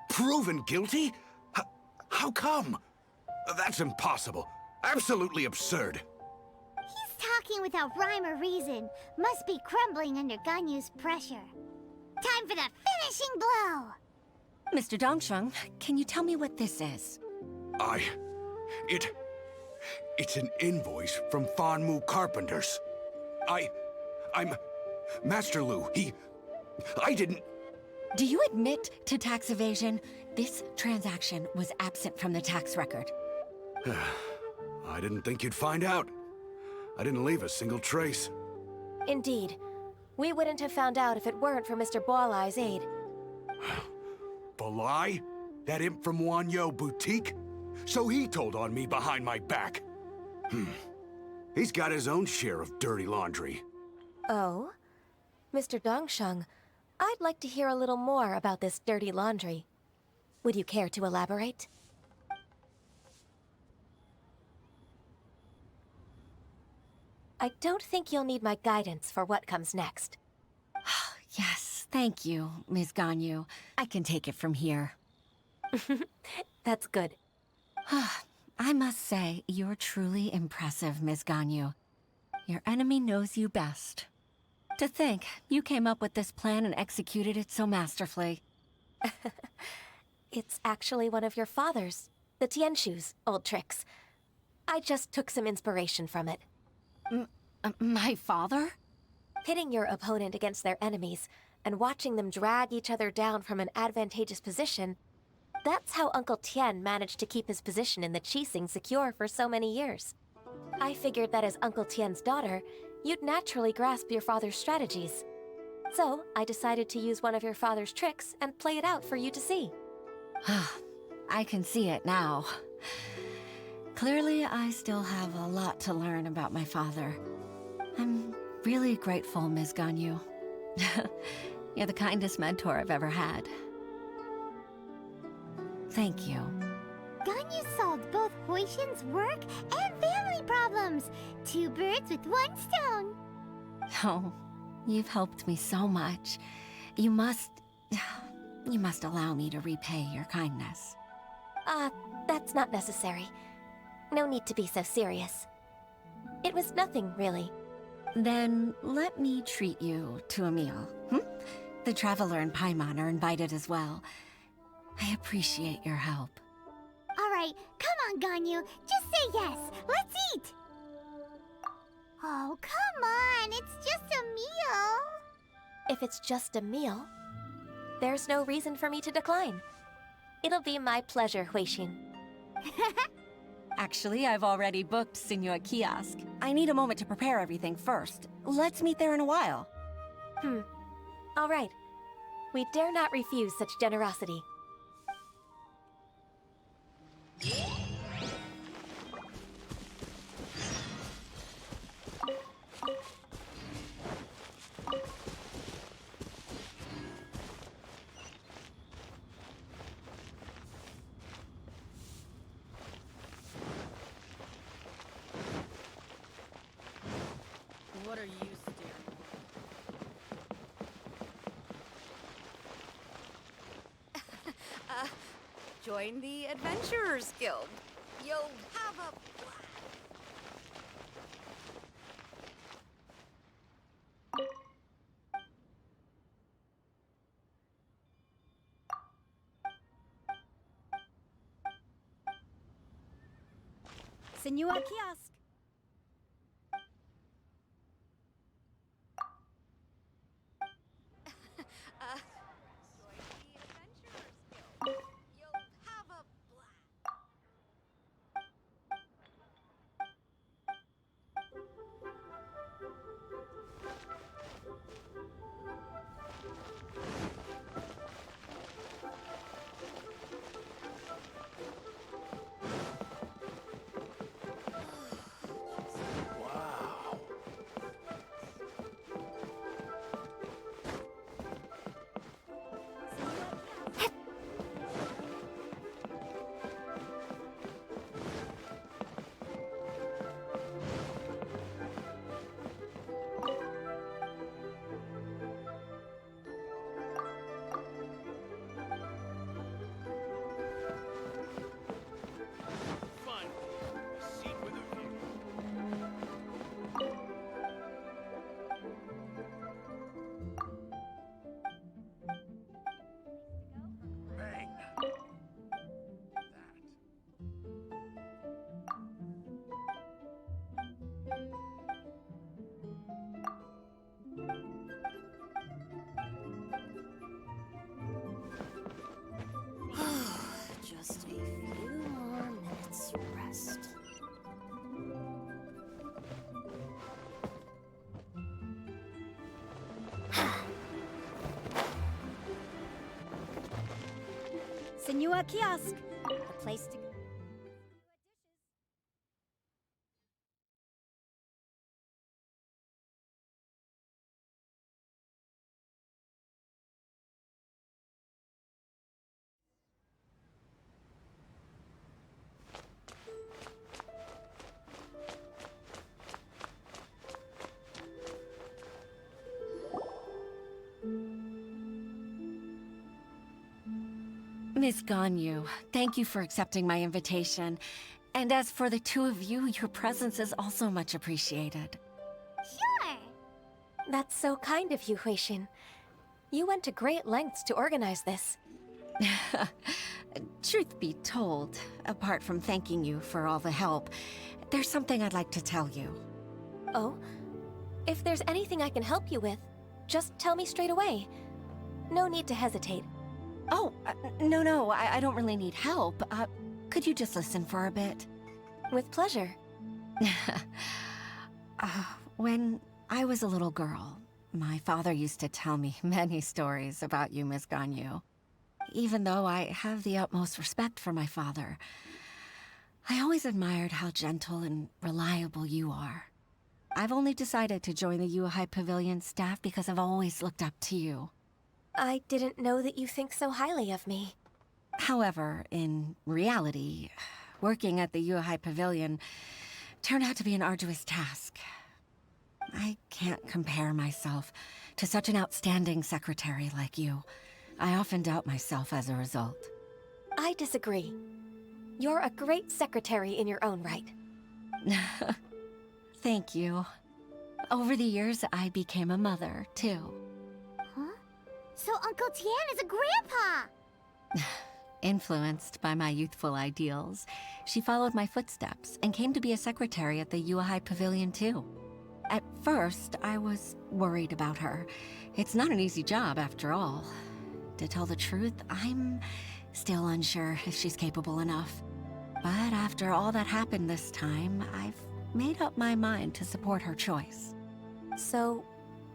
Proven guilty? How come? That's impossible. Absolutely absurd. He's talking without rhyme or reason. Must be crumbling under Ganyu's pressure. Time for the finishing blow! Mr. Dongsheng, can you tell me what this is? It's an invoice from Fanmu Carpenters. I'm Master Lu. I didn't... Do you admit to tax evasion? This transaction was absent from the tax record. I didn't think you'd find out. I didn't leave a single trace. Indeed. We wouldn't have found out if it weren't for Mr. Boalai's aid. Boalai? That imp from Wanyo Boutique? So he told on me behind my back. He's got his own share of dirty laundry. Oh? Mr. Dongsheng, I'd like to hear a little more about this dirty laundry. Would you care to elaborate? I don't think you'll need my guidance for what comes next. Yes, thank you, Ms. Ganyu. I can take it from here. That's good. I must say, you're truly impressive, Ms. Ganyu. Your enemy knows you best. To think, you came up with this plan and executed it so masterfully. It's actually one of your father's, the Tianshu's, old tricks. I just took some inspiration from it. My father? Pitting your opponent against their enemies and watching them drag each other down from an advantageous position, that's how Uncle Tian managed to keep his position in the Qixing secure for so many years. I figured that as Uncle Tian's daughter, you'd naturally grasp your father's strategies. So, I decided to use one of your father's tricks and play it out for you to see. I can see it now. Clearly, I still have a lot to learn about my father. I'm really grateful, Ms. Ganyu. You're the kindest mentor I've ever had. Thank you. Ganyu solved both Huixin's work and family problems. 2 birds with 1 stone. Oh, you've helped me so much. You must allow me to repay your kindness. That's not necessary. No need to be so serious. It was nothing, really. Then let me treat you to a meal. The Traveler and Paimon are invited as well. I appreciate your help. All right, come on, Ganyu. Just say yes. Let's eat. Oh, come on. It's just a meal. If it's just a meal, there's no reason for me to decline. It'll be my pleasure, Huixin. Actually, I've already booked Senua Kiosk. I need a moment to prepare everything first. Let's meet there in a while. All right. We dare not refuse such generosity. What are you staring at? Join the Adventurers Guild. You'll have a blast. Senua Kiosk. Senua Kiosk, the place to... Miss Ganyu, thank you for accepting my invitation. And as for the two of you, your presence is also much appreciated. Sure. That's so kind of you, Huixin. You went to great lengths to organize this. Truth be told, apart from thanking you for all the help, there's something I'd like to tell you. Oh? If there's anything I can help you with, just tell me straight away. No need to hesitate. Oh, no, I don't really need help. Could you just listen for a bit? With pleasure. When I was a little girl, my father used to tell me many stories about you, Miss Ganyu. Even though I have the utmost respect for my father, I always admired how gentle and reliable you are. I've only decided to join the Yuhai Pavilion staff because I've always looked up to you. I didn't know that you think so highly of me. However, in reality, working at the Yuhai Pavilion turned out to be an arduous task. I can't compare myself to such an outstanding secretary like you. I often doubt myself as a result. I disagree. You're a great secretary in your own right. Thank you. Over the years, I became a mother, too. Huh? So Uncle Tian is a grandpa! Influenced by my youthful ideals, she followed my footsteps and came to be a secretary at the Yuhai Pavilion, too. At first, I was worried about her. It's not an easy job, after all. To tell the truth, I'm still unsure if she's capable enough. But after all that happened this time, I've made up my mind to support her choice. So,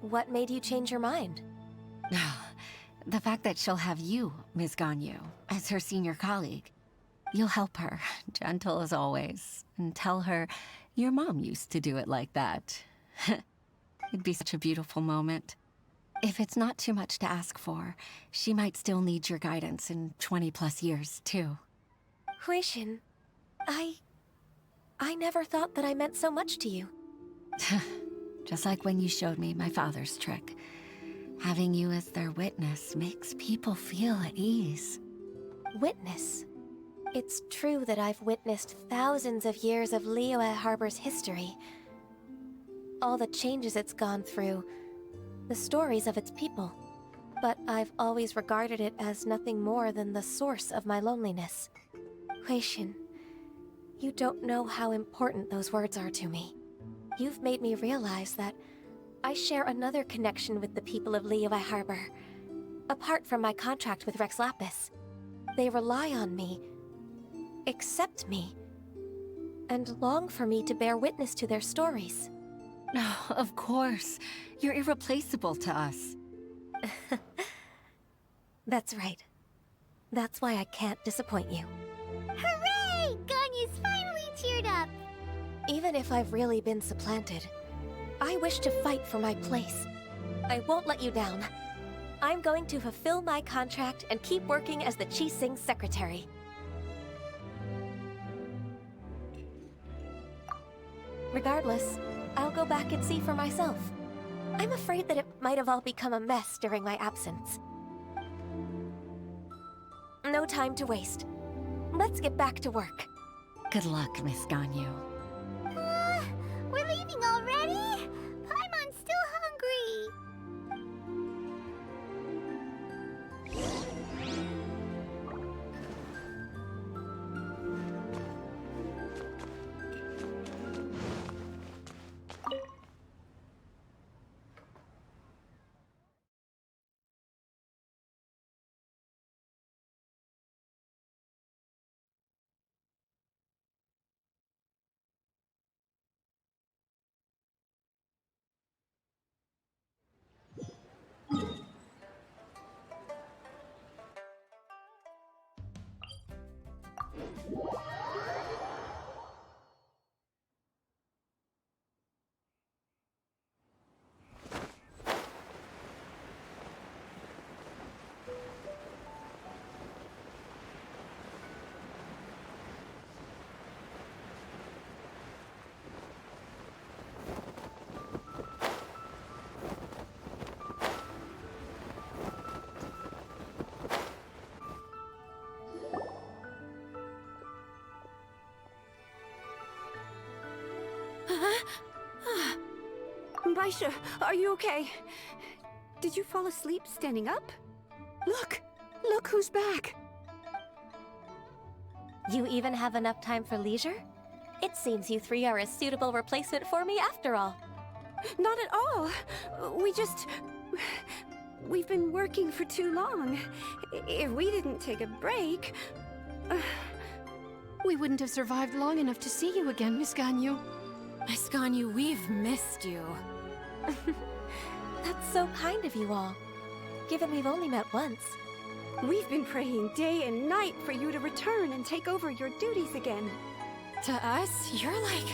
what made you change your mind? The fact that she'll have you, Ms. Ganyu, as her senior colleague. You'll help her, gentle as always, and tell her your mom used to do it like that. It'd be such a beautiful moment. If it's not too much to ask for, she might still need your guidance in 20+ years, too. Huixin, I never thought that I meant so much to you. Just like when you showed me my father's trick. Having you as their witness makes people feel at ease. Witness? It's true that I've witnessed thousands of years of Liyue Harbor's history. All the changes it's gone through, the stories of its people. But I've always regarded it as nothing more than the source of my loneliness. Huixin, you don't know how important those words are to me. You've made me realize that I share another connection with the people of Liyue Harbor. Apart from my contract with Rex Lapis, they rely on me, accept me, and long for me to bear witness to their stories. Oh, of course. You're irreplaceable to us. That's right. That's why I can't disappoint you. Hooray! Ganyu's finally cheered up! Even if I've really been supplanted, I wish to fight for my place. I won't let you down. I'm going to fulfill my contract and keep working as the Qixing's secretary. Regardless, I'll go back and see for myself. I'm afraid that it might have all become a mess during my absence. No time to waste. Let's get back to work. Good luck, Miss Ganyu. We're leaving already? Paimon's still hungry. Baisha, are you okay? Did you fall asleep standing up? Look! Look who's back! You even have enough time for leisure? It seems you three are a suitable replacement for me after all. Not at all. We've been working for too long. If we didn't take a break... We wouldn't have survived long enough to see you again, Miss Ganyu. Miss Ganyu, we've missed you. That's so kind of you all, given we've only met once. We've been praying day and night for you to return and take over your duties again. To us, you're like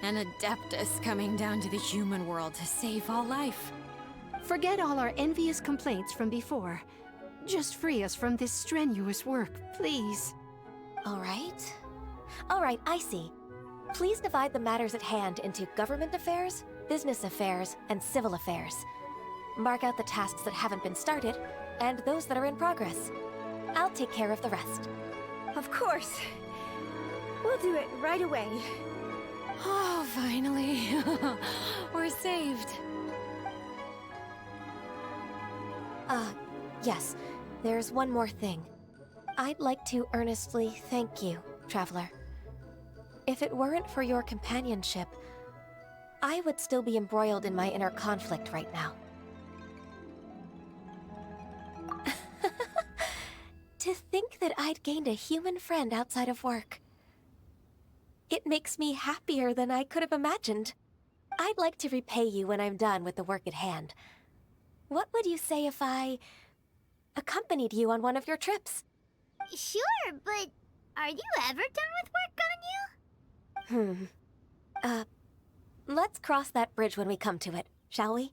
an adeptus coming down to the human world to save all life. Forget all our envious complaints from before. Just free us from this strenuous work, please. All right, I see. Please divide the matters at hand into government affairs, business affairs, and civil affairs. Mark out the tasks that haven't been started, and those that are in progress. I'll take care of the rest. Of course. We'll do it right away. Oh, finally. We're saved. Yes. There's one more thing. I'd like to earnestly thank you, Traveler. If it weren't for your companionship, I would still be embroiled in my inner conflict right now. To think that I'd gained a human friend outside of work. It makes me happier than I could have imagined. I'd like to repay you when I'm done with the work at hand. What would you say if I accompanied you on one of your trips? Sure, but are you ever done with work, Ganyu? Let's cross that bridge when we come to it, shall we?